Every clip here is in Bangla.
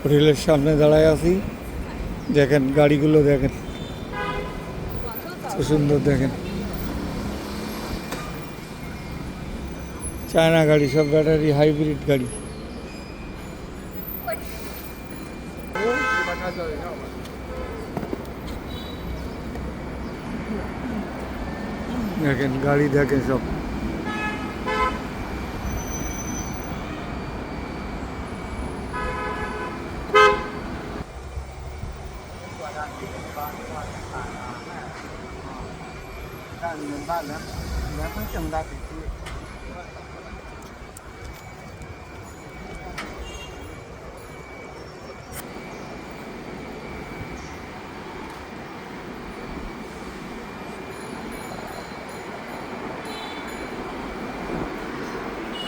হোটেলের সামনে দাঁড়ায় আছি। দেখেন গাড়িগুলো, দেখেন খুব সুন্দর। দেখেন চায়না গাড়ি, সব ব্যাটারি হাইব্রিড গাড়ি। দেখেন গাড়ি, দেখেন সব।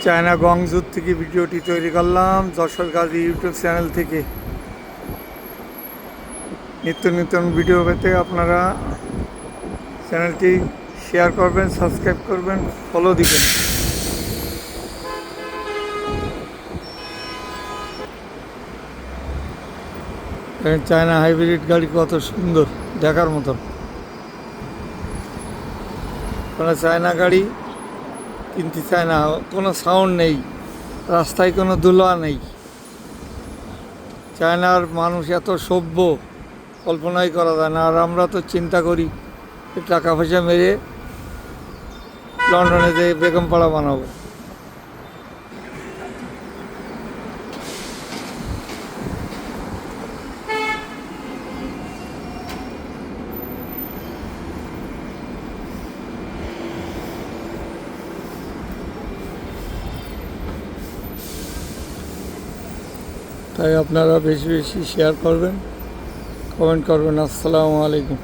চায়না গংজুর থেকে ভিডিওটি তৈরি করলাম, যশোর গাজী ইউটিউব চ্যানেল থেকে। নিত্য নতুন ভিডিও পেতে আপনারা চ্যানেলটি শেয়ার করবেন, সাবস্ক্রাইব করবেন, ফলো দিবেন। চায়না হাইব্রিড গাড়ি কত সুন্দর, দেখার মতন। কোনো চায়না গাড়ি কিনতে চায় না, কোনো সাউন্ড নেই, রাস্তায় কোনো ধুলা নেই। চায়নার মানুষ এত সভ্য, কল্পনাই করা যায় না। আর আমরা তো চিন্তা করি টাকা পয়সা মেরে লন্ডনে যেয়ে বেগমপাড়া বানাবো। তাই আপনারা বেশি বেশি শেয়ার করবেন, কমেন্ট করবেন। আসসালামু আলাইকুম।